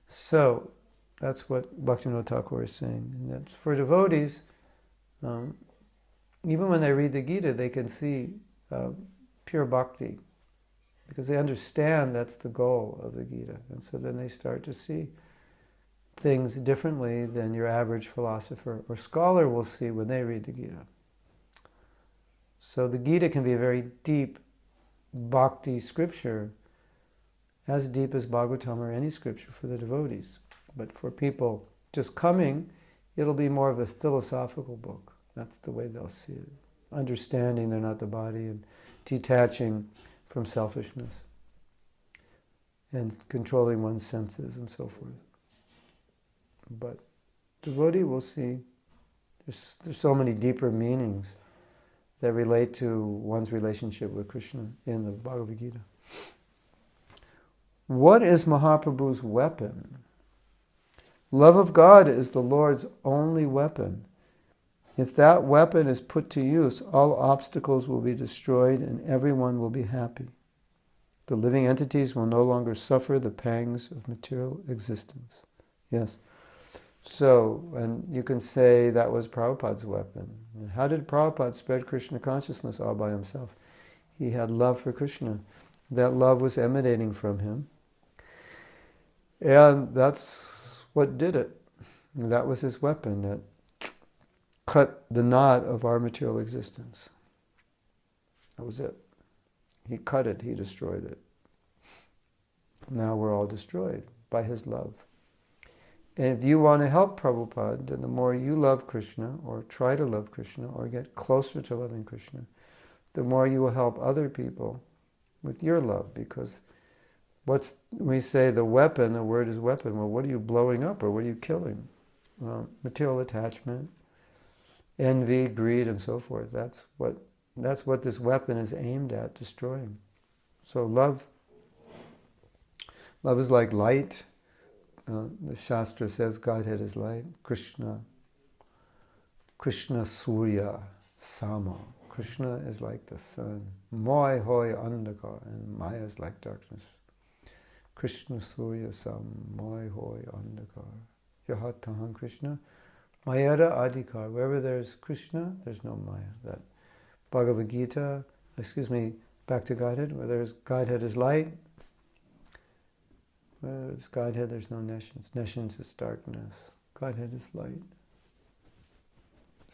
So that's what Bhaktivinoda Thakur is saying. And that's for devotees, even when they read the Gita, they can see pure bhakti, because they understand that's the goal of the Gita. And so then they start to see things differently than your average philosopher or scholar will see when they read the Gita. So the Gita can be a very deep bhakti scripture, as deep as Bhagavatam or any scripture for the devotees. But for people just coming, it'll be more of a philosophical book. That's the way they'll see it. Understanding they're not the body and detaching from selfishness and controlling one's senses and so forth. But devotee will see there's so many deeper meanings that relate to one's relationship with Krishna in the Bhagavad Gita. What is Mahaprabhu's weapon? Love of God is the Lord's only weapon. If that weapon is put to use, all obstacles will be destroyed and everyone will be happy. The living entities will no longer suffer the pangs of material existence. Yes. So, and you can say that was Prabhupada's weapon. How did Prabhupada spread Krishna consciousness all by himself? He had love for Krishna. That love was emanating from him. And that's what did it. That was his weapon that cut the knot of our material existence. That was it. He cut it, he destroyed it. Now we're all destroyed by his love. And if you want to help Prabhupada, then the more you love Krishna, or try to love Krishna, or get closer to loving Krishna, the more you will help other people with your love. Because we say the weapon, the word is weapon. Well, what are you blowing up, or what are you killing? Material attachment, envy, greed, and so forth. That's what this weapon is aimed at destroying. So love is like light. The Shastra says Godhead is light. Krishna Surya Sama. Krishna is like the sun. Moy hoy andhakar, and Maya is like darkness. Krishna Surya Sam, Moy hoy andhakar. Yahat tahan Krishna, Mayada adhikar. Wherever there's Krishna, there's no Maya. That Bhagavad Gita, back to Godhead, where there's Godhead is light. Where there's Godhead, there's no nescience. Nescience is darkness. Godhead is light.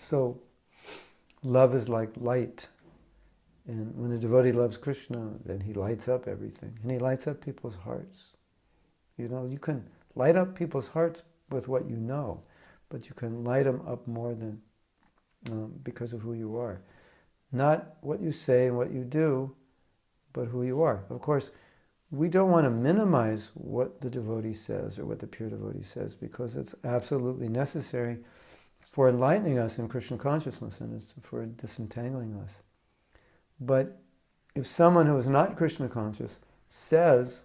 So, love is like light. And when a devotee loves Krishna, then he lights up everything. And he lights up people's hearts. You know, you can light up people's hearts with what you know, but you can light them up more than because of who you are. Not what you say and what you do, but who you are. Of course, we don't want to minimize what the devotee says or what the pure devotee says, because it's absolutely necessary for enlightening us in Krishna consciousness, and it's for disentangling us. But if someone who is not Krishna conscious says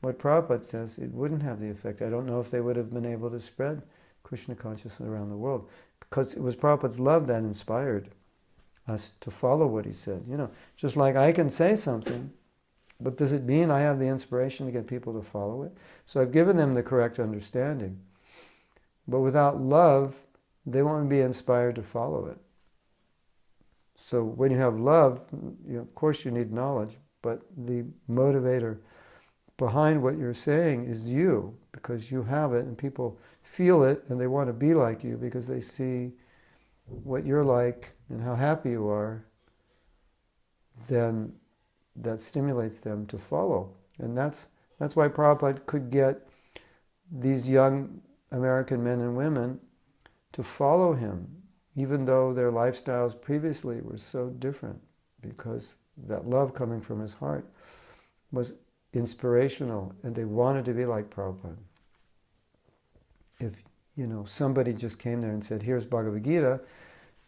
what Prabhupada says, it wouldn't have the effect. I don't know if they would have been able to spread Krishna consciousness around the world, because it was Prabhupada's love that inspired us to follow what he said. Just like I can say something, but does it mean I have the inspiration to get people to follow it? So I've given them the correct understanding. But without love, they won't be inspired to follow it. So when you have love, of course you need knowledge, but the motivator behind what you're saying is you, because you have it and people feel it and they want to be like you because they see what you're like and how happy you are. Then that stimulates them to follow. And that's why Prabhupada could get these young American men and women to follow him, even though their lifestyles previously were so different, because that love coming from his heart was inspirational, and they wanted to be like Prabhupada. If, somebody just came there and said, here's Bhagavad Gita,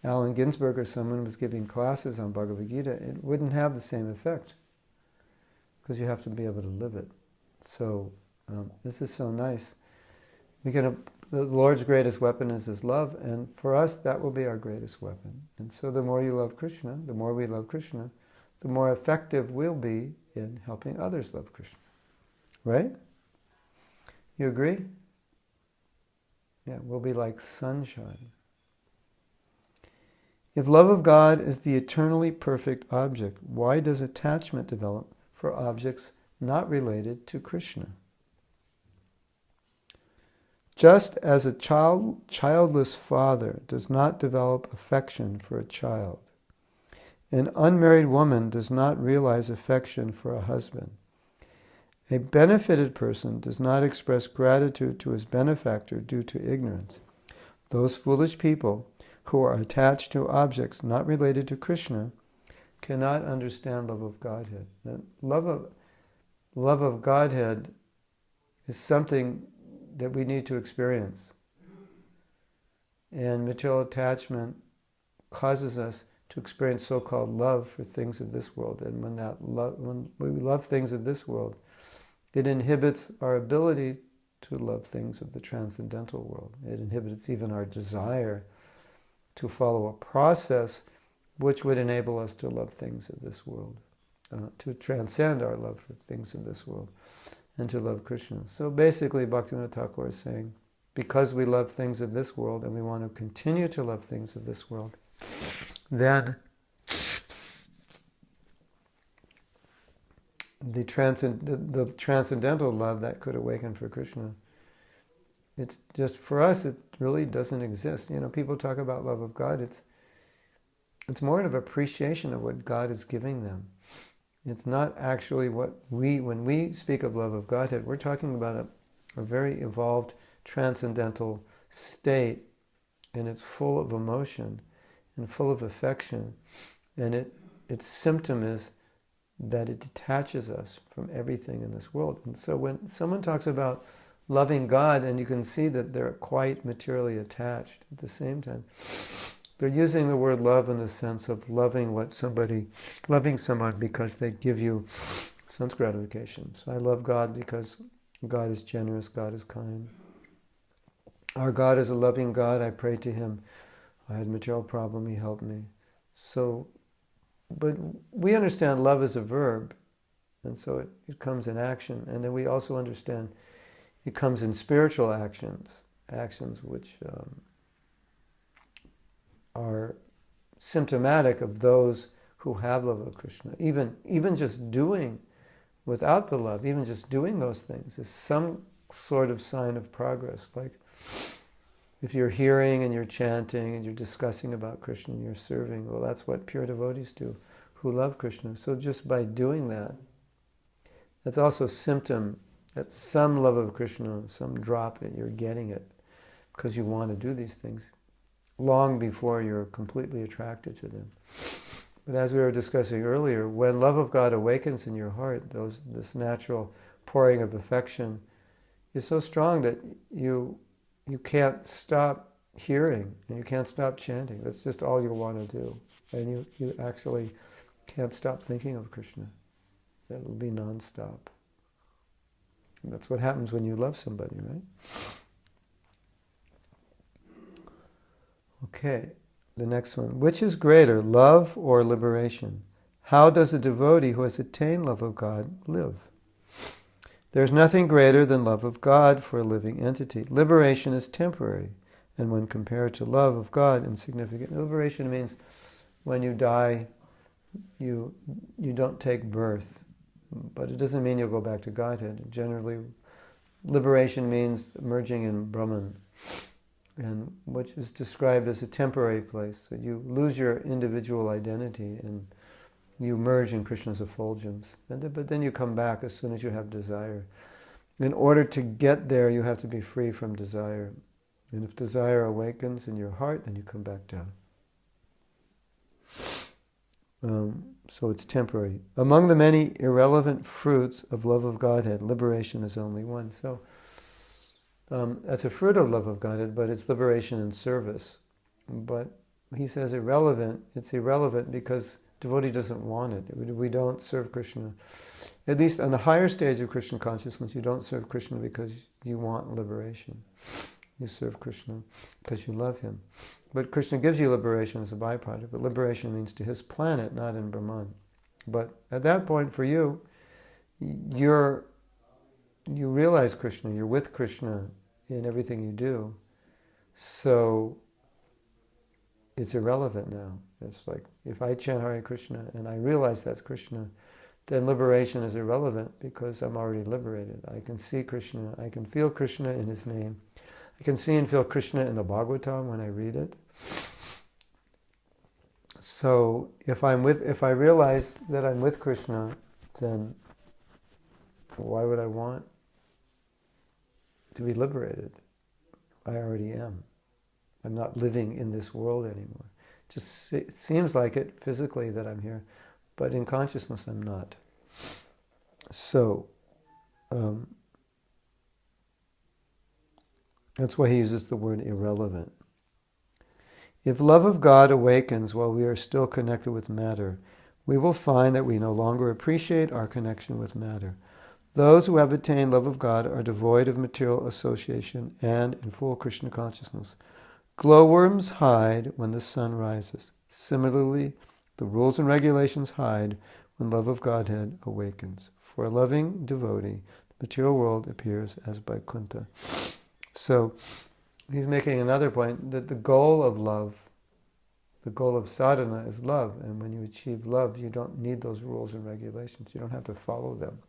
Allen Ginsberg or someone was giving classes on Bhagavad Gita, it wouldn't have the same effect, because you have to be able to live it. So this is so nice. The Lord's greatest weapon is his love, and for us that will be our greatest weapon. And so the more you love Krishna, the more we love Krishna, the more effective we'll be in helping others love Krishna. Right? You agree? Yeah, we'll be like sunshine. If love of God is the eternally perfect object, why does attachment develop for objects not related to Krishna? Just as a childless father does not develop affection for a child, an unmarried woman does not realize affection for a husband, a benefited person does not express gratitude to his benefactor due to ignorance. Those foolish people who are attached to objects not related to Krishna cannot understand love of Godhead. Love of Godhead is something that we need to experience. And material attachment causes us to experience so-called love for things of this world. And when we love things of this world, it inhibits our ability to love things of the transcendental world. It inhibits even our desire to follow a process which would enable us to love things of this world, to transcend our love for things of this world, and to love Krishna. So basically, Bhaktivinoda Thakur is saying, because we love things of this world and we want to continue to love things of this world, then the transcendental love that could awaken for Krishna, it's just, for us, it really doesn't exist. People talk about love of God, it's more of appreciation of what God is giving them. It's not actually when we speak of love of Godhead, we're talking about a very evolved transcendental state, and it's full of emotion and full of affection, and its symptom is that it detaches us from everything in this world. And so when someone talks about loving God, and you can see that they're quite materially attached at the same time, they're using the word love in the sense of loving someone because they give you sense gratification. So I love God because God is generous, God is kind. Our God is a loving God, I pray to him. I had a material problem, he helped me. So, but we understand love is a verb, and so it comes in action. And then we also understand it comes in spiritual actions which are symptomatic of those who have love of Krishna. Even just doing without the love, even just doing those things is some sort of sign of progress. Like if you're hearing and you're chanting and you're discussing about Krishna and you're serving, well, that's what pure devotees do who love Krishna. So just by doing that, that's also a symptom that some love of Krishna, some drop, and you're getting it because you want to do these things. long before you're completely attracted to them. But as we were discussing earlier, when love of God awakens in your heart, this natural pouring of affection is so strong that you can't stop hearing and you can't stop chanting. That's just all you want to do. And you actually can't stop thinking of Krishna. It will be nonstop. And that's what happens when you love somebody, right? Okay, the next one. Which is greater, love or liberation? How does a devotee who has attained love of God live? There's nothing greater than love of God for a living entity. Liberation is temporary, and when compared to love of God, insignificant. Liberation means when you die, you don't take birth, but it doesn't mean you'll go back to Godhead. Generally, liberation means merging in Brahman, and which is described as a temporary place. So you lose your individual identity and you merge in Krishna's effulgence. But then you come back as soon as you have desire. In order to get there, you have to be free from desire. And if desire awakens in your heart, then you come back down. So it's temporary. Among the many irrelevant fruits of love of Godhead, liberation is only one. So that's a fruit of love of Godhead, but it's liberation in service. But he says irrelevant. It's irrelevant because devotee doesn't want it. We don't serve Krishna. At least on the higher stage of Krishna consciousness, you don't serve Krishna because you want liberation. You serve Krishna because you love him. But Krishna gives you liberation as a byproduct. But liberation means to his planet, not in Brahman. But at that point, for you, you realize Krishna. You're with Krishna in everything you do. So it's irrelevant now. It's like, if I chant Hare Krishna and I realize that's Krishna, then liberation is irrelevant because I'm already liberated. I can see Krishna, I can feel Krishna in his name. I can see and feel Krishna in the Bhagavatam when I read it. So if I realize that I'm with Krishna, then why would I want to be liberated? I already am. I'm not living in this world anymore. Just it seems like it physically that I'm here, but in consciousness I'm not. So that's why he uses the word irrelevant. If love of God awakens while we are still connected with matter, we will find that we no longer appreciate our connection with matter. Those who have attained love of God are devoid of material association and in full Krishna consciousness. Glowworms hide when the sun rises. Similarly, the rules and regulations hide when love of Godhead awakens. For a loving devotee, the material world appears as Vaikuntha. So, he's making another point that the goal of love, the goal of sadhana is love. And when you achieve love, you don't need those rules and regulations. You don't have to follow them.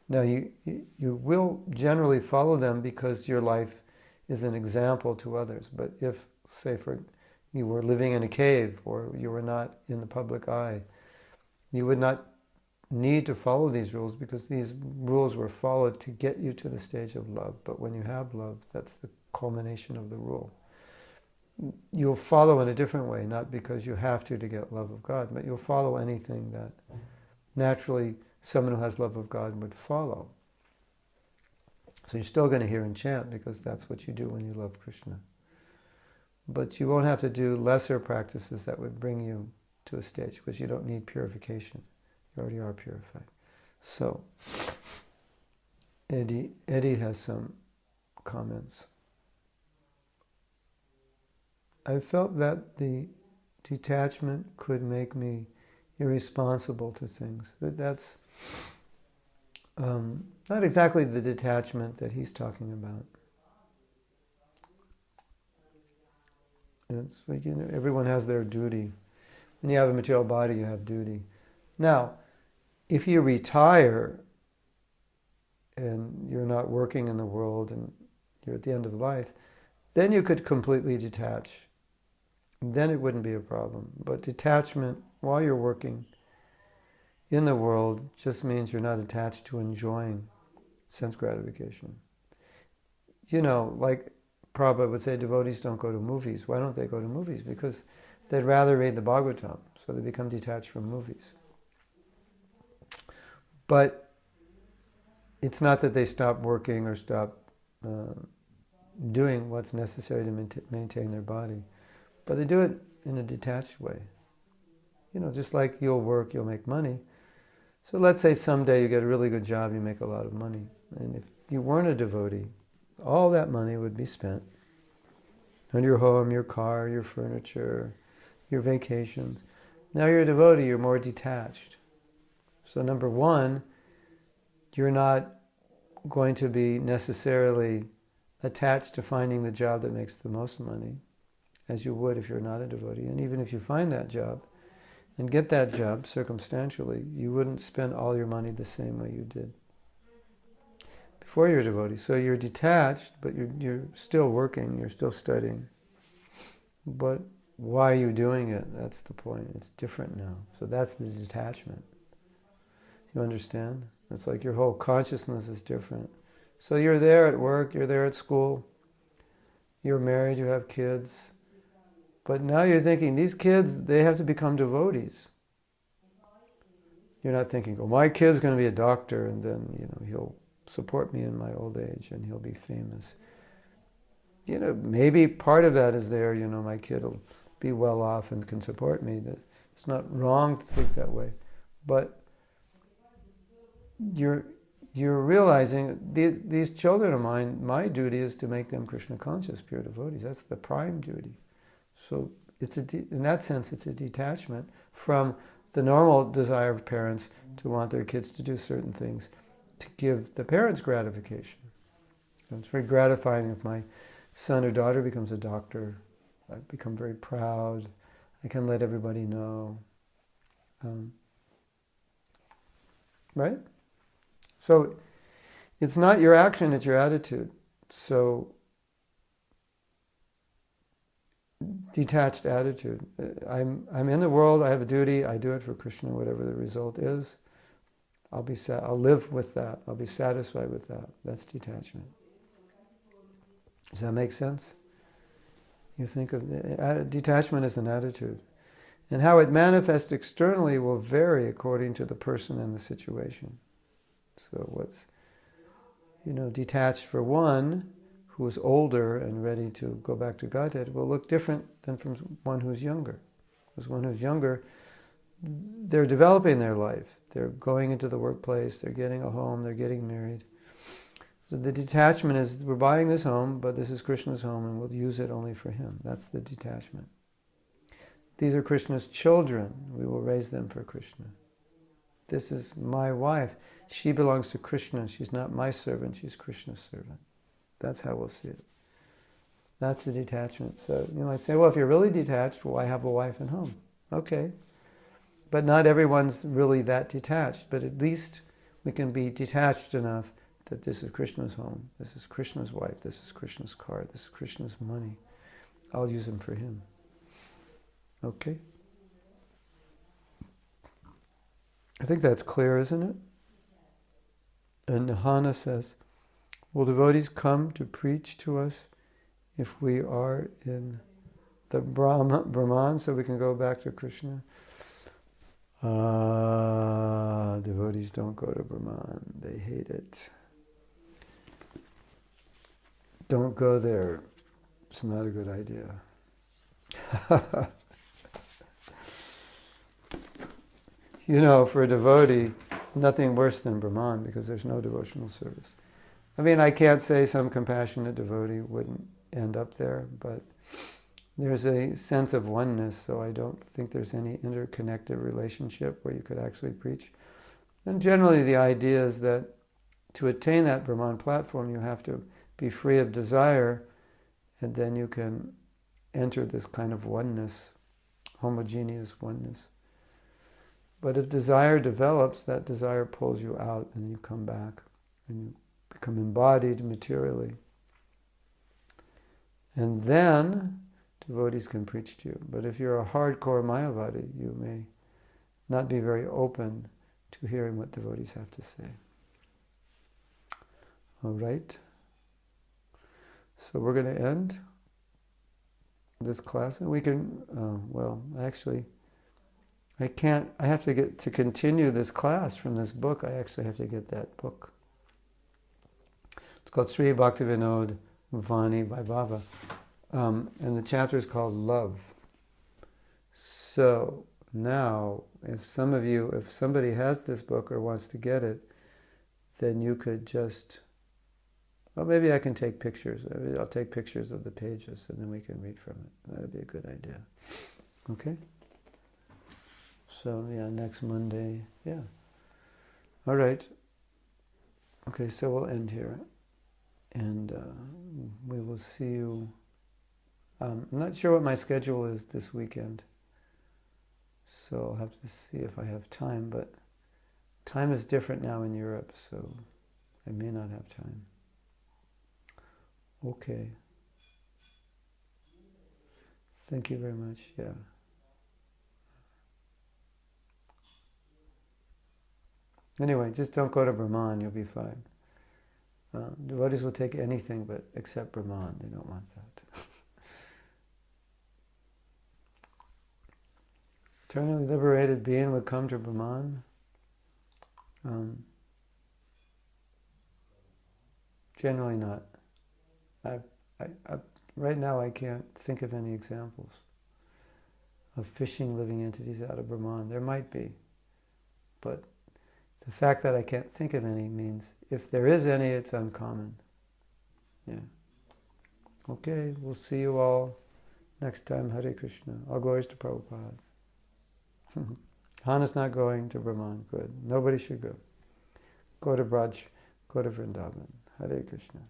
Now, you will generally follow them because your life is an example to others. But if, say, you were living in a cave or you were not in the public eye, you would not need to follow these rules because these rules were followed to get you to the stage of love. But when you have love, that's the culmination of the rule. You'll follow in a different way, not because you have to get love of God, but you'll follow anything that naturally someone who has love of God would follow. So you're still going to hear and chant because that's what you do when you love Krishna. But you won't have to do lesser practices that would bring you to a stage because you don't need purification. You already are purified. So, Eddie has some comments. I felt that the detachment could make me irresponsible to things. But that's not exactly the detachment that he's talking about. It's like, everyone has their duty. When you have a material body, you have duty. Now, if you retire and you're not working in the world and you're at the end of life, then you could completely detach. Then it wouldn't be a problem. But detachment while you're working in the world just means you're not attached to enjoying sense gratification. Like Prabhupada would say devotees don't go to movies. Why don't they go to movies? Because they'd rather read the Bhagavatam, so they become detached from movies. But it's not that they stop working or stop doing what's necessary to maintain their body, but they do it in a detached way. Just like you'll work, you'll make money. So let's say someday you get a really good job, you make a lot of money. And if you weren't a devotee, all that money would be spent on your home, your car, your furniture, your vacations. Now you're a devotee, you're more detached. So number one, you're not going to be necessarily attached to finding the job that makes the most money, as you would if you're not a devotee. And even if you find that job and get that job circumstantially, you wouldn't spend all your money the same way you did before you're a devotee. So you're detached, but you're still working, you're still studying. But why are you doing it? That's the point. It's different now. So that's the detachment. You understand? It's like your whole consciousness is different. So you're there at work, you're there at school, you're married, you have kids, but now you're thinking, these kids, they have to become devotees. You're not thinking, oh, my kid's going to be a doctor and then, he'll support me in my old age and he'll be famous. Maybe part of that is there, my kid will be well off and can support me. It's not wrong to think that way. But you're realizing these children of mine, my duty is to make them Krishna conscious, pure devotees. That's the prime duty. So in that sense, it's a detachment from the normal desire of parents to want their kids to do certain things, to give the parents gratification. It's very gratifying if my son or daughter becomes a doctor. I become very proud. I can let everybody know. Right? So it's not your action, it's your attitude. So detached attitude. I'm in the world, I have a duty, I do it for Krishna, whatever the result is. I'll live with that. I'll be satisfied with that. That's detachment. Does that make sense? You think of detachment as an attitude. And how it manifests externally will vary according to the person and the situation. So what's, detached for one who is older and ready to go back to Godhead will look different than from one who's younger. Because one who's younger, they're developing their life. They're going into the workplace, they're getting a home, they're getting married. So the detachment is, we're buying this home, but this is Krishna's home and we'll use it only for him. That's the detachment. These are Krishna's children. We will raise them for Krishna. This is my wife. She belongs to Krishna. She's not my servant. She's Krishna's servant. That's how we'll see it. That's the detachment. So you might say, well, if you're really detached, why have a wife and home? Okay. But not everyone's really that detached. But at least we can be detached enough that this is Krishna's home. This is Krishna's wife. This is Krishna's car. This is Krishna's money. I'll use them for him. Okay? I think that's clear, isn't it? And Nahana says, will devotees come to preach to us if we are in the Brahman, so we can go back to Krishna? Devotees don't go to Brahman. They hate it. Don't go there. It's not a good idea. For a devotee, nothing worse than Brahman because there's no devotional service. I mean, I can't say some compassionate devotee wouldn't end up there, but there's a sense of oneness, so I don't think there's any interconnected relationship where you could actually preach. And generally the idea is that to attain that Brahman platform, you have to be free of desire, and then you can enter this kind of oneness, homogeneous oneness. But if desire develops, that desire pulls you out and you come back and you become embodied materially. And then devotees can preach to you. But if you're a hardcore Mayavadi, you may not be very open to hearing what devotees have to say. All right? So we're going to end this class, and we can, well, actually, I can't, I have to get, to continue this class from this book, I actually have to get that book. It's called Sri Bhaktivod Vani by Baba. And the chapter is called Love. So now, if somebody has this book or wants to get it, then you could just, well, maybe I can take pictures. Maybe I'll take pictures of the pages and then we can read from it. That would be a good idea. Okay? So, yeah, next Monday, yeah. All right. Okay, so we'll end here. And we will see you. I'm not sure what my schedule is this weekend. So I'll have to see if I have time, but time is different now in Europe, so I may not have time. Okay. Thank you very much, yeah. Anyway, just don't go to Brahman, you'll be fine. Devotees will take anything but except Brahman, they don't want that. Eternally liberated being would come to Brahman. Generally not. Right now I can't think of any examples of fishing living entities out of Brahman. There might be, but the fact that I can't think of any means if there is any, it's uncommon. Yeah. Okay, we'll see you all next time. Hare Krishna. All glories to Prabhupada. Hana's not going to Brahman. Good. Nobody should go. Go to Braj. Go to Vrindavan. Hare Krishna.